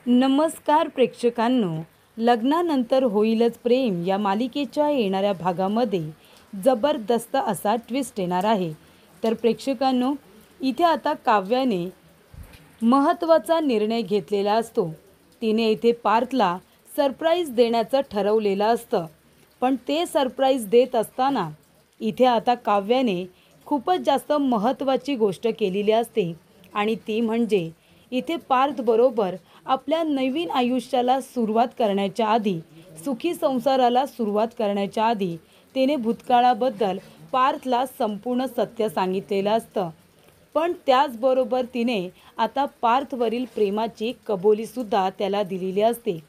नमस्कार प्रेक्षकांनो, लग्नानंतर होईलच प्रेम या मालिकेच्या येणाऱ्या भागामध्ये जबरदस्त असा ट्विस्ट येणार आहे. तर प्रेक्षकांनो, इथे आता काव्याने महत्त्वाचा निर्णय घेतलेला असतो. तिने इथे पार्थला सरप्राईज देण्याचं ठरवलेलं असतं. पण ते सरप्राईज देत असताना इथे आता काव्याने खूपच जास्त महत्त्वाची गोष्ट केलेली असते आणि ती म्हणजे इथे पार्थबरोबर आपल्या नवीन आयुष्याला सुरुवात करण्याच्या आधी, सुखी संसाराला सुरुवात करण्याच्या आधी तिने भूतकाळाबद्दल पार्थला संपूर्ण सत्य सांगितलेलं असतं. पण त्याचबरोबर तिने आता पार्थवरील प्रेमाची कबुलीसुद्धा त्याला दिलेली असते.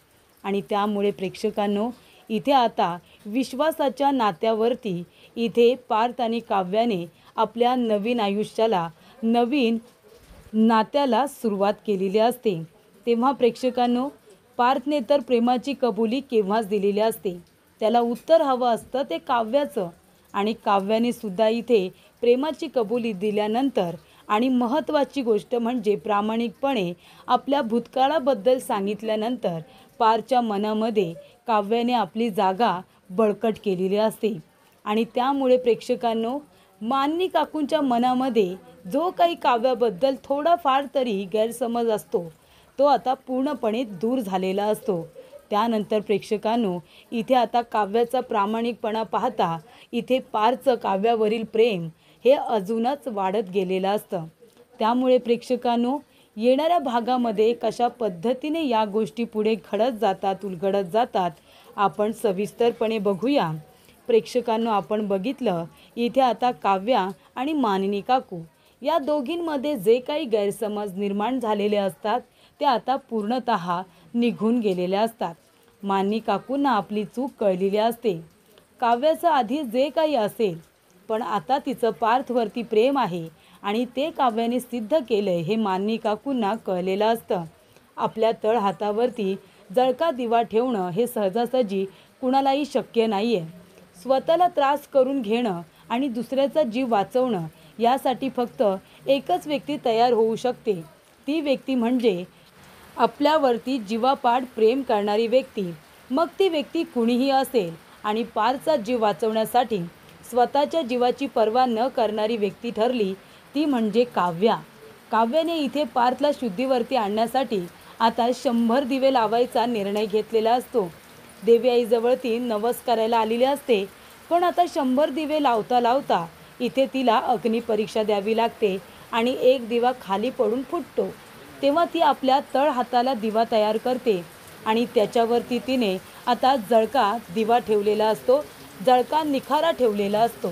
आणि त्यामुळे प्रेक्षकांनो, इथे आता विश्वासाच्या नात्यावरती इथे पार्थ आणि काव्याने आपल्या नवीन आयुष्याला, नवीन नात्याला सुरुवात केलेली असते. तेव्हा प्रेक्षकांनो, पार्थने तर प्रेमाची कबुली केव्हाच दिलेली असते. त्याला उत्तर हवं असतं ते काव्याचं. आणि काव्याने सुद्धा इथे प्रेमाची कबुली दिल्यानंतर आणि महत्त्वाची गोष्ट म्हणजे प्रामाणिकपणे आपल्या भूतकाळाबद्दल सांगितल्यानंतर पार्थच्या मनामध्ये काव्याने आपली जागा बळकट केलेली असते. आणि त्यामुळे प्रेक्षकांनो, मानिनी काकूंच्या मनामध्ये जो काही काव्याबद्दल थोडाफार तरी गैरसमज असतो, तो आता पूर्णपणे दूर झालेला असतो. त्यानंतर प्रेक्षकांनो, इथे आता काव्याचा प्रामाणिकपणा पाहता इथे पार्थचं काव्यावरील प्रेम हे अजूनच वाढत गेलेलं असतं. त्यामुळे प्रेक्षकांनो, येणाऱ्या भागामध्ये कशा पद्धतीने या गोष्टी पुढे घडत जातात, उलगडत जातात, आपण सविस्तरपणे बघूया. प्रेक्षकांनो, आपण बघितलं इथे आता काव्या आणि मानिनी काकू या दोघींमध्ये जे काही गैरसमज निर्माण झालेले असतात ते आता पूर्णतः निघून गेलेले असतात. मानिनी काकूंना आपली चूक कळलेली असते. काव्याचं आधी जे काही असेल, पण आता तिचं पार्थवरती प्रेम आहे आणि ते काव्याने सिद्ध केलं आहे हे मानिनी काकूंना कळलेलं असतं. आपल्या तळहातावरती जळका दिवा ठेवणं हे सहजासहजी कुणालाही शक्य नाही आहे. स्वतःला त्रास करून घेणं आणि दुसऱ्याचा जीव वाचवणं यासाठी फक्त एकच व्यक्ती तयार होऊ शकते. ती व्यक्ती म्हणजे आपल्यावरती जीवापाड प्रेम करणारी व्यक्ती. मग ती व्यक्ती कुणीही असेल. आणि पार्थचा जीव वाचवण्यासाठी स्वतःच्या जीवाची पर्वा न करणारी व्यक्ती ठरली ती म्हणजे काव्या. काव्याने इथे पार्थला शुद्धीवरती आणण्यासाठी आता 100 दिवे लावायचा निर्णय घेतलेला असतो. देवी आईजवळ ती नवस करायला आलेली असते. पण आता 100 दिवे लावता लावता इथे तिला अग्निपरीक्षा द्यावी लागते आणि एक दिवा खाली पडून फुटतो. तेव्हा ती आपल्या तळहाताला दिवा तयार करते आणि त्याच्यावरती तिने आता जळका दिवा ठेवलेला असतो, जळका निखारा ठेवलेला असतो.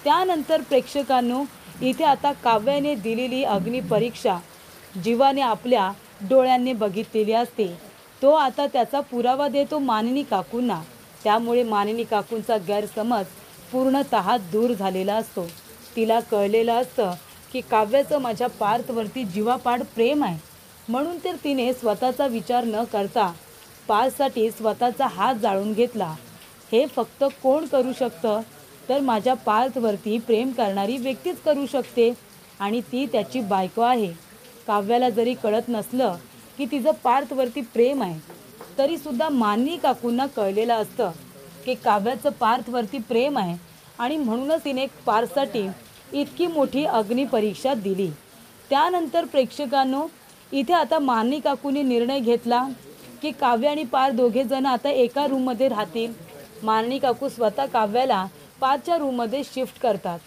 त्यानंतर प्रेक्षकांनो, इथे आता काव्याने दिलेली अग्निपरीक्षा जीवाने आपल्या डोळ्यांनी बघितलेली असते. तो आता त्याचा पुरावा देतो मानिनी काकूंना. त्यामुळे मानिनी काकूंचा गैरसमज पूर्णतः दूर झालेला असतो. तिला कळलेलं असतं की काव्याचं माझ्या पार्थवरती जीवापाड प्रेम आहे. म्हणून तर तिने स्वतःचा विचार न करता पार्थसाठी स्वतःचा हात जाळून घेतला. हे फक्त कोण करू शकतं? तर माझ्या पार्थवरती प्रेम करणारी व्यक्तीच करू शकते आणि ती त्याची बायको आहे. काव्याला जरी कळत नसलं की तिचं पार्थवरती प्रेम आहे, तरीसुद्धा मानिनी काकूंना कळलेलं असतं की काव्याचं पार्थवरती प्रेम आहे आणि म्हणूनच तिने पार्थसाठी इतकी मोठी अग्निपरीक्षा दिली. त्यानंतर प्रेक्षकांनो, इथे आता मानिनी काकूंनी निर्णय घेतला की काव्य आणि पार्थ दोघेजण आता एका रूममध्ये राहतील. मानिनी काकू स्वतः काव्याला पार्थच्या रूममध्ये शिफ्ट करतात.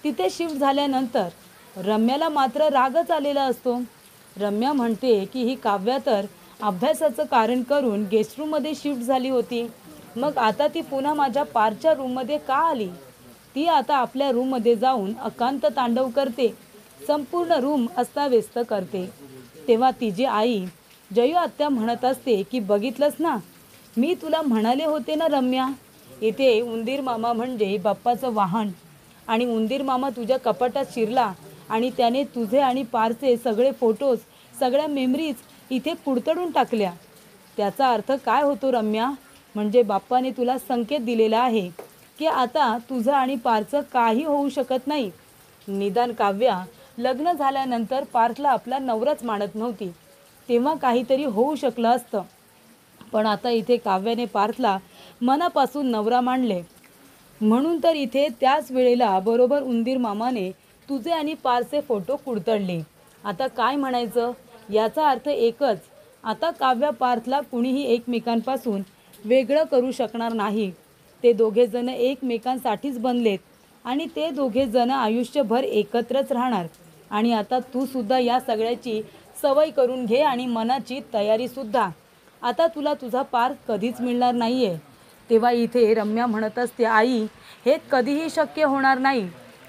तिथे शिफ्ट झाल्यानंतर रम्याला मात्र रागच आलेला असतो. रम्या म्हणते की ही काव्या तर अभ्यासाचं कारण करून गेस्ट रूममध्ये शिफ्ट झाली होती, मग आता ती पुन्हा माझ्या पार्थच्या रूममध्ये का आली? ती आता आपल्या रूममध्ये जाऊन अकांत तांडव करते, संपूर्ण रूम अस्ताव्यस्त करते. तेव्हा तिची आई जयू आत्या म्हणत असते की बघितलंस ना, मी तुला म्हणाले होते ना रम्या, इथे उंदीर मामा म्हणजे बाप्पाचं वाहन आणि उंदीर मामा तुझ्या कपाटात शिरला आणि त्याने तुझे आणि पारचे सगळे फोटोज, सगळ्या मेमरीज इथे कुडतडून टाकल्या. त्याचा अर्थ काय होतो रम्या? म्हणजे बाप्पाने तुला संकेत दिलेला आहे की आता तुझं आणि पारचं काही होऊ शकत नाही. निदान काव्या लग्न झाल्यानंतर पार्थला आपला नवराच मानत नव्हती. तेव्हा काहीतरी होऊ शकलं असतं. पण आता इथे काव्याने पार्थला मनापासून नवरा मानले. म्हणून तर इथे त्याच वेळेला बरोबर उंदीर मामाने तुझे आणि पारचे फोटो कुडतडले. आता काय म्हणायचं? याचा अर्थ एकच, आता काव्या पार्थला कुणीही एकमेकांपासून वेगळं करू शकणार नाही. ते दोघेजण एकमेकांसाठीच बनलेत आणि ते दोघेजण आयुष्यभर एकत्रच राहणार. आणि आता तू सुद्धा या सगळ्याची सवय करून घे आणि मनाची तयारीसुद्धा. आता तुला तुझा पार्थ कधीच मिळणार नाही आहे. तेव्हा इथे रम्या म्हणत असते, आई हे कधीही शक्य होणार नाही.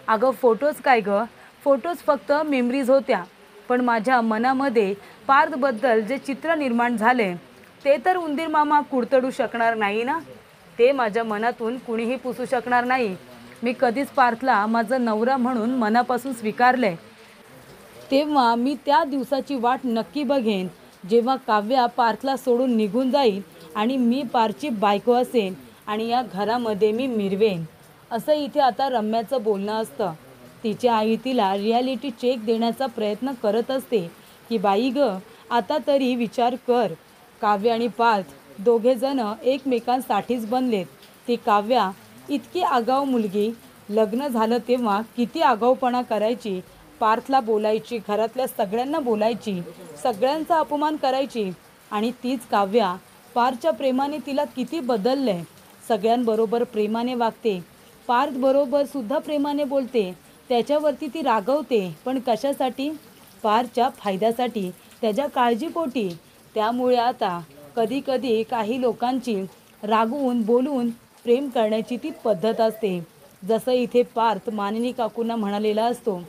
अगं फोटोज काय गं, फोटोज फक्त मेमरीज होत्या. पण माझ्या मनामध्ये पार्थबद्दल जे चित्र निर्माण झाले ते तर उंदीर मामा कुडतडू शकणार नाही ना. ते माझ्या मनातून कुणीही पुसू शकणार नाही. मी कधीच पार्थला माझं नवरा म्हणून मनापासून स्वीकारलंय. तेव्हा मी त्या दिवसाची वाट नक्की बघेन जेव्हा काव्या पार्थला सोडून निघून जाईल आणि मी पार्थची बायको असेन आणि या घरामध्ये मी मिरवेन. असं इथे आता रम्याचं बोलणं असतं. तिची आई तिला रियालिटी चेक देण्याचा प्रयत्न करत असते की बाई गं, आता तरी विचार कर. काव्या आणि पार्थ दोघेजण एकमेकांसाठीच बनलेत. ती काव्या इतकी आगाऊ मुलगी, लग्न झालं तेव्हा किती आगाऊपणा करायची. पार्थला बोलायची, घरातल्या सगळ्यांना बोलायची, सगळ्यांचा अपमान करायची. आणि तीच काव्या पार्थच्या प्रेमाने तिला किती बदललंय. सगळ्यांबरोबर प्रेमाने वागते, पार्थबरोबर सुद्धा प्रेमाने बोलते. त्याच्यावरती ती रागवते, पण कशासाठी? पार्थच्या फायद्यासाठी, त्याच्या काळजीपोटी. त्यामुळे आता कधी कधी काही लोकांची रागवून बोलून प्रेम करण्याची ती पद्धत असते. जसं इथे पार्थ मानिनी काकूंना म्हणालेला असतो,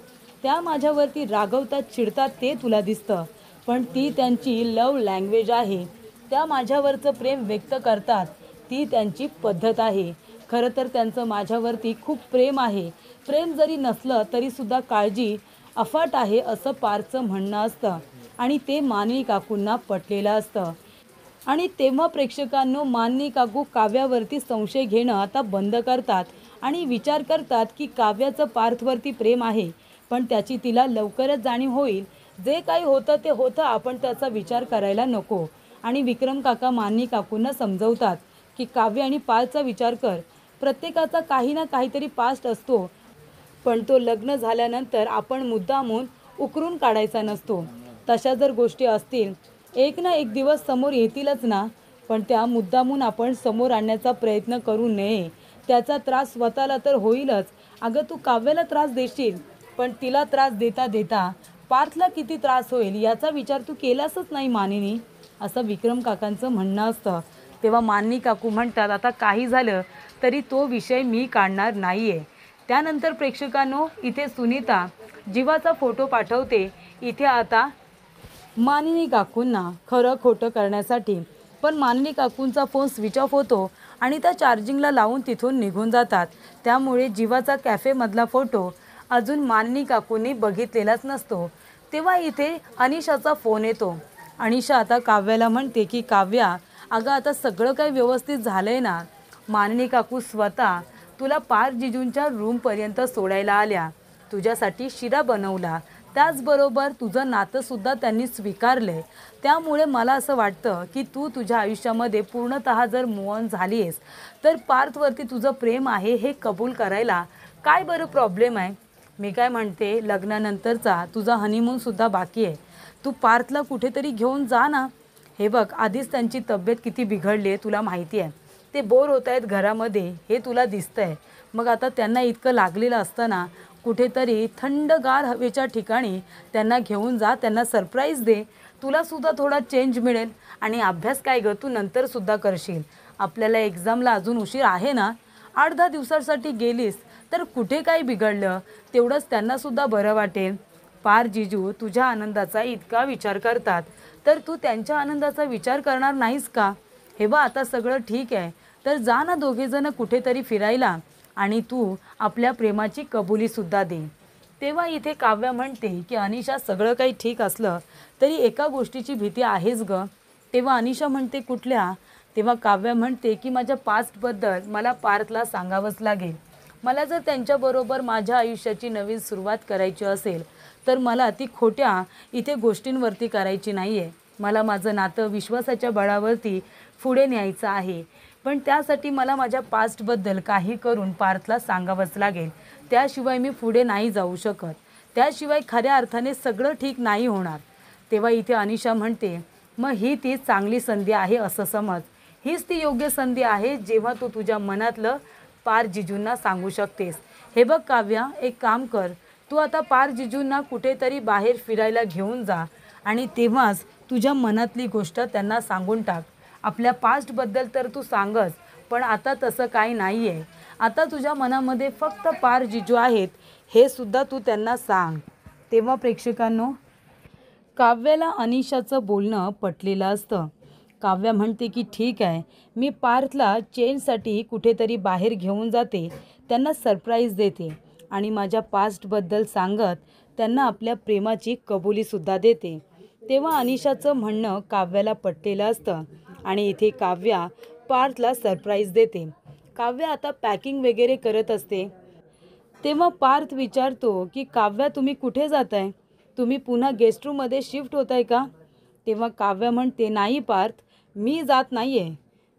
त्या माझ्यावरती रागवतात, चिडतात ते तुला दिसतं, पण ती त्यांची लव्ह लँग्वेज आहे. त्या माझ्यावरचं प्रेम व्यक्त करतात, ती त्यांची पद्धत आहे. खरं तर त्यांचं माझ्यावरती खूप प्रेम आहे. प्रेम जरी नसलं तरीसुद्धा काळजी अफाट आहे असं पार्थचं म्हणणं असतं आणि ते मानिनी काकूंना पटलेलं असतं. आणि तेव्हा प्रेक्षकांनो, मानिनी काकू काव्यावरती संशय घेणं आता बंद करतात आणि विचार करतात की काव्याचं पार्थवरती प्रेम आहे, पण त्याची तिला लवकरच जाणीव होईल. जे काही होतं ते होतं, आपण त्याचा विचार करायला नको. आणि विक्रम काका मानिनी काकूंना समजवतात की काव्य आणि पार्थचा विचार कर. प्रत्येकाचा काही ना काहीतरी पास्ट असतो, पण तो लग्न झाल्यानंतर आपण मुद्दामून उकरून काढायचा नसतो. तशा जर गोष्टी असतील एक ना एक दिवस समोर येतीलच ना, पण त्या मुद्दामून आपण समोर आणण्याचा प्रयत्न करू नये. त्याचा त्रास स्वतःला तर होईलच. अगं तू काव्याला त्रास देशील, पण तिला त्रास देता देता पार्थला किती त्रास होईल याचा विचार तू केलासच नाही मानिनी, असं विक्रम काकांचं म्हणणं असतं. तेव्हा मानिनी काकू म्हणतात, आता काही झालं तरी तो विषय मी काढणार नाही आहे. त्यानंतर प्रेक्षकांनो, इथे सुनीता जीवाचा फोटो पाठवते इथे आता मानिनी काकूंना खरं खोटं करण्यासाठी. पण मानिनी काकूंचा फोन स्विच ऑफ होतो आणि त्या चार्जिंगला लावून तिथून निघून जातात. त्यामुळे जीवाचा कॅफेमधला फोटो अजून मानिनी काकूंनी बघितलेलाच नसतो. तेव्हा इथे अनिशाचा फोन येतो. अनिशा आता काव्याला म्हणते की काव्या, अगं आता सगळं काही व्यवस्थित झालंय ना. मानिनी काकू स्वतः तुला पार्थ जिजूंच्या रूमपर्यंत सोडायला आल्या, तुझ्यासाठी शिरा बनवला, त्याचबरोबर तुझं नातंसुद्धा त्यांनी स्वीकारलंय. त्यामुळे मला असं वाटतं की तू तुझ्या आयुष्यामध्ये पूर्णतः जर मूव्ह ऑन झाली आहेस तर पार्थवरती तुझं प्रेम आहे हे कबूल करायला काय बरं प्रॉब्लेम आहे. मी काय म्हणते, लग्नानंतरचा तुझा हनीमूनसुद्धा बाकी आहे. तू पार्थला कुठेतरी घेऊन जा ना. हे बघ, आधीच त्यांची तब्येत किती बिघडली आहे तुला माहिती आहे. ते बोर होत आहेत घरामध्ये हे तुला दिसतंय. मग आता त्यांना इतकं लागलेलं असताना कुठेतरी थंडगार हवेच्या ठिकाणी त्यांना घेऊन जा, त्यांना सरप्राईज दे. तुलासुद्धा थोडा चेंज मिळेल. आणि अभ्यास काय गं, तू नंतरसुद्धा करशील. आपल्याला एक्झामला अजून उशीर आहे ना. 8-10 दिवसांसाठी गेलीस तर कुठे काय बिघडलं, तेवढंच त्यांनासुद्धा बरं वाटेल. पार जिजू तुझ्या आनंदाचा इतका विचार करतात तर तू त्यांच्या आनंदाचा विचार करणार नाहीस का? हे बा, आता सगळं ठीक आहे तर जा ना दोघेजण कुठेतरी फिरायला आणि तू आपल्या प्रेमाची कबुलीसुद्धा दे. तेव्हा इथे काव्या म्हणते की अनिशा, सगळं काही ठीक असलं तरी एका गोष्टीची भीती आहेच गं. तेव्हा अनिशा म्हणते, कुठल्या? तेव्हा काव्या म्हणते की माझ्या पास्टबद्दल मला पार्थला सांगावंच लागेल. मला जर त्यांच्याबरोबर माझ्या आयुष्याची नवीन सुरुवात करायची असेल तर मला ती खोट्या इथे गोष्टींवरती करायची नाही आहे. मला माझं नातं विश्वासाच्या बळावरती पुढे न्यायचं आहे, पण त्यासाठी मला माझ्या पास्टबद्दल काही करून पार्थला सांगावंच लागेल. त्याशिवाय मी पुढे नाही जाऊ शकत. त्याशिवाय खऱ्या अर्थाने सगळं ठीक नाही होणार. तेव्हा इथे अनिशा म्हणते, मग ही ती चांगली संधी आहे असं समज. हीच ती योग्य संधी आहे जेव्हा तू तुझ्या मनातलं पार जिजूंना सांगू शकतेस. हे बघ काव्या, एक काम कर, तू आता पार जिजूंना कुठेतरी बाहेर फिरायला घेऊन जा आणि तेव्हाच तुझ्या मनातली गोष्ट त्यांना सांगून टाक. आपल्या पास्टबद्दल तर तू सांगच, पण आता तसं काही नाही आहे. आता तुझ्या मनामध्ये फक्त पार जिजू आहेत हे सुद्धा तू त्यांना सांग. तेव्हा प्रेक्षकांनो, काव्याला अनिशाचं बोलणं पटलेलं असतं. काव्या म्हणते की ठीक आहे, मी पार्थला चेंजसाठी कुठेतरी बाहेर घेऊन जाते, त्यांना सरप्राईज देते आणि माझ्या पास्टबद्दल सांगत त्यांना आपल्या प्रेमाची कबुलीसुद्धा देते. तेव्हा अनिशाचं म्हणणं काव्याला पटलेलं असतं आणि इथे काव्या पार्थला सरप्राईज देते. काव्या आता पॅकिंग वगैरे करत असते. तेव्हा पार्थ विचारतो की काव्या, तुम्ही कुठे जात आहे? तुम्ही पुन्हा गेस्ट रूममध्ये शिफ्ट होत आहे का? तेव्हा काव्या म्हणते, नाही पार्थ, मी जात नाही आहे.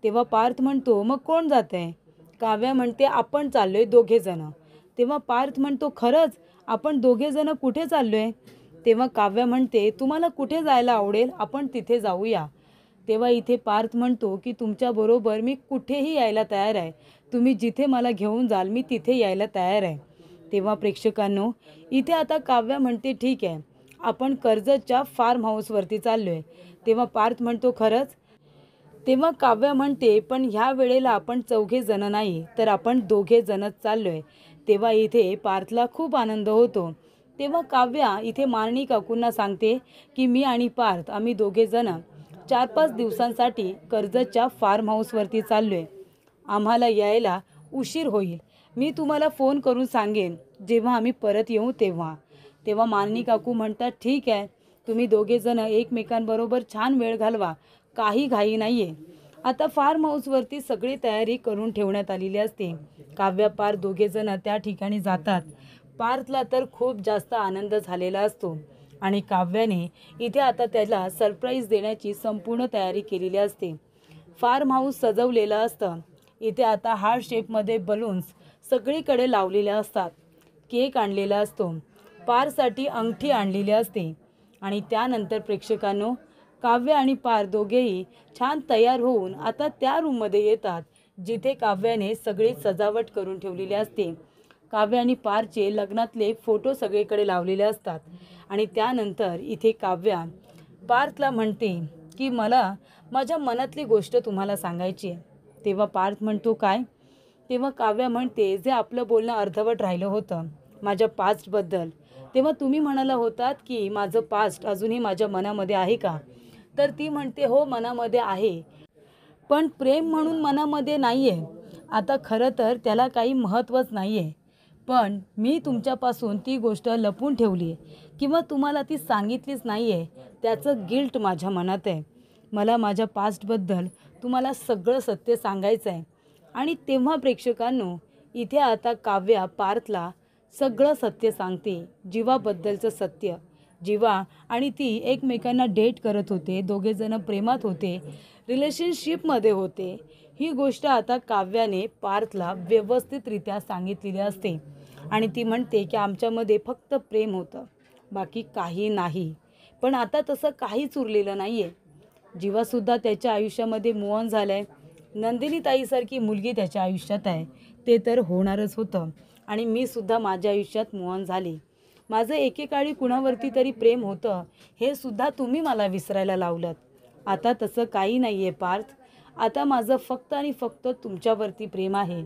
तेव्हा पार्थ म्हणतो, मग कोण जात आहे? काव्या म्हणते, आपण चाललो आहे दोघेजणं. तेव्हा पार्थ म्हणतो, खरंच आपण दोघेजणं कुठे चाललो आहे? तेव्हा काव्या म्हणते, तुम्हाला कुठे जायला आवडेल, आपण तिथे जाऊया. तेव्हा इथे पार्थ म्हणतो की तुमच्याबरोबर मी कुठेही यायला तयार आहे. तुम्ही जिथे मला घेऊन जाल मी तिथे यायला तयार आहे. तेव्हा प्रेक्षकांनो, इथे आता काव्या म्हणते, ठीक आहे, आपण कर्जतच्या फार्म हाऊसवरती चाललो आहे. तेव्हा पार्थ म्हणतो, खरंच? तेव्हा काव्या म्हणते, पण ह्या वेळेला आपण 4घे जण नाही, तर आपण 2घे जणच चाललो आहे. तेव्हा इथे पार्थला खूप आनंद होतो. तेव्हा काव्या इथे मारणी काकूंना सांगते की मी आणि पार्थ आम्ही 2घे जण 4-5 दिवसांसाठी कर्जतच्या फार्म हाऊसवरती चाललो आहे. आम्हाला यायला उशीर होईल. मी तुम्हाला फोन करून सांगेन जेव्हा आम्ही परत येऊ तेव्हा. तेव्हा मारणी काकू म्हणतात, ठीक आहे, तुम्ही 2घे जण एकमेकांबरोबर छान वेळ घालवा, काही घाई नाही आहे. आता फार्म हाऊसवरती सगळी तयारी करून ठेवण्यात आलेली असते. काव्या पार्थ 2घे जण त्या ठिकाणी जातात. पार्थला तर खूप जास्त आनंद झालेला असतो आणि काव्याने इथे आता त्याला सरप्राईज देण्याची संपूर्ण तयारी केलेली असते. फार्म हाऊस सजवलेलं असतं. इथे आता हार्ट शेपमध्ये बलून्स सगळीकडे लावलेले असतात. केक आणलेला असतो. पारसाठी अंगठी आणलेली असते आणि त्यानंतर प्रेक्षकांनो, काव्य आणि पार दोघेही छान तयार होऊन आता त्या रूममध्ये येतात जिथे काव्याने सगळी सजावट करून ठेवलेली असते. काव्य आणि पारचे लग्नातले फोटो सगळीकडे लावलेले असतात आणि त्यानंतर इथे काव्या पार्थला म्हणते की मला माझ्या मनातली गोष्ट तुम्हाला सांगायची आहे. तेव्हा पार्थ म्हणतो, काय? तेव्हा काव्या म्हणते, जे आपलं बोलणं अर्धवट राहिलं होतं माझ्या पास्टबद्दल. तेव्हा तुम्ही म्हणाला होतात की माझं पास्ट अजूनही माझ्या मनामध्ये आहे का? तर ती म्हणते, हो मनामध्ये आहे, पण प्रेम म्हणून मनामध्ये नाही आहे. आता खरं तर त्याला काही महत्त्वच नाही आहे, पण मी तुमच्यापासून ती गोष्ट लपवून ठेवली आहे किंवा तुम्हाला ती सांगितलीच नाही आहे, त्याचं गिल्ट माझ्या मनात आहे. मला माझ्या पास्टबद्दल तुम्हाला सगळं सत्य सांगायचं आहे. आणि तेव्हा प्रेक्षकांनो, इथे आता काव्या पार्थला सगळं सत्य सांगते, जीवाबद्दलचं सत्य. जीवा आणि ती एकमेकांना डेट करत होते, 2घे जण प्रेमात होते, रिलेशनशिपमध्ये होते. ही गोष्ट आता काव्याने पार्थला व्यवस्थितरित्या सांगितलेली असते आणि ती म्हणते की आमच्यामध्ये फक्त प्रेम होतं, बाकी काही नाही. पण आता तसं काहीच उरलेलं नाही आहे. जीवासुद्धा त्याच्या आयुष्यामध्ये मूव ऑन झालं आहे. नंदिनी ताईसारखी मुलगी त्याच्या आयुष्यात आहे, ते तर होणारच होतं. आणि मी सुद्धा माझ्या आयुष्यात मूव ऑन झाली. माझं एकेकाळी कुणावरती तरी प्रेम होतं, हे सुद्धा तुम्ही मला विसरायला लावलं. आता तसं काही नाही आहे पार्थ. आता माझं फक्त आणि फक्त तुमच्यावरती प्रेम आहे.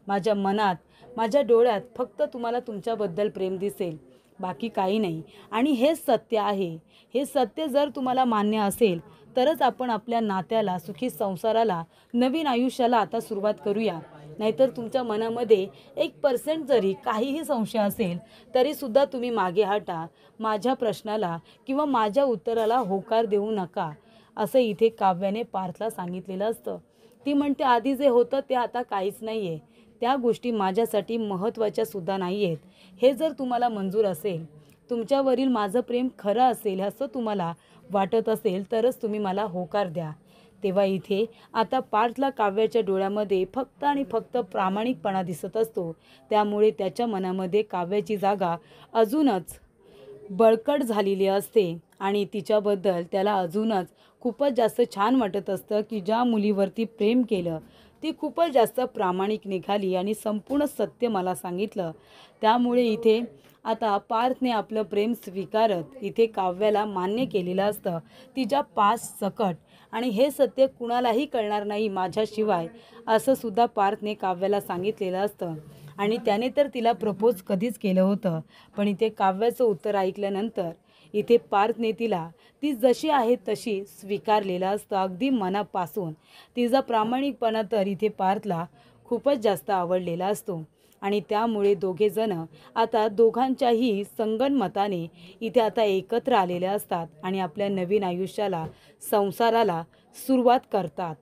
माझ्या मनात, माझ्या डोळ्यात फक्त तुम्हाला तुमच्याबद्दल प्रेम दिसेल, बाकी काही नाही. आणि हेच सत्य आहे. हे सत्य जर तुम्हाला मान्य असेल तरच आपण आपल्या नात्याला, सुखी संसाराला, नवीन आयुष्याला आता सुरुवात करूया. नाहीतर तुमच्या मनामध्ये 1% जरी काहीही संशय असेल तरीसुद्धा तुम्ही मागे हटा. माझ्या प्रश्नाला किंवा माझ्या उत्तराला होकार देऊ नका, असं इथे काव्याने पार्थला सांगितलेलं असतं. ती म्हणते, आधी जे होतं ते आता काहीच नाही आहे. त्या गोष्टी माझ्यासाठी महत्त्वाच्या सुद्धा नाही आहेत. हे जर तुम्हाला मंजूर असेल तुमच्यावरील माझं प्रेम खरं असेल असं तुम्हाला वाटत असेल तरच तुम्ही मला होकार द्या. तेव्हा इथे आता पार्थला काव्याच्या डोळ्यामध्ये फक्त आणि फक्त प्रामाणिकपणा दिसत असतो. त्यामुळे त्याच्या मनामध्ये काव्याची जागा अजूनच बळकट झालेली असते आणि तिच्याबद्दल त्याला अजूनच खूपच जास्त छान वाटत असतं की ज्या मुलीवरती प्रेम केलं ती खूपच जास्त प्रामाणिक निघाली आणि संपूर्ण सत्य मला सांगितलं. त्यामुळे इथे आता पार्थने आपलं प्रेम स्वीकारत इथे काव्याला मान्य केलेलं असतं तिच्या पास सकट. आणि हे सत्य कुणालाही कळणार नाही माझ्याशिवाय असं सुद्धा पार्थने काव्याला सांगितलेलं असतं. आणि त्याने तर तिला प्रपोज कधीच केलं होतं. पण इथे काव्याचं उत्तर ऐकल्यानंतर इथे पार्थने तिला ती जशी आहे तशी स्वीकारलेलं असतं अगदी मनापासून. तिचा प्रामाणिकपणा तर इथे पार्थला खूपच जास्त आवडलेला असतो. आणि त्यामुळे दोघेजण आता दोघांच्याही संगनमताने इथे आता एकत्र आलेले असतात आणि आपल्या नवीन आयुष्याला संसाराला सुरुवात करतात.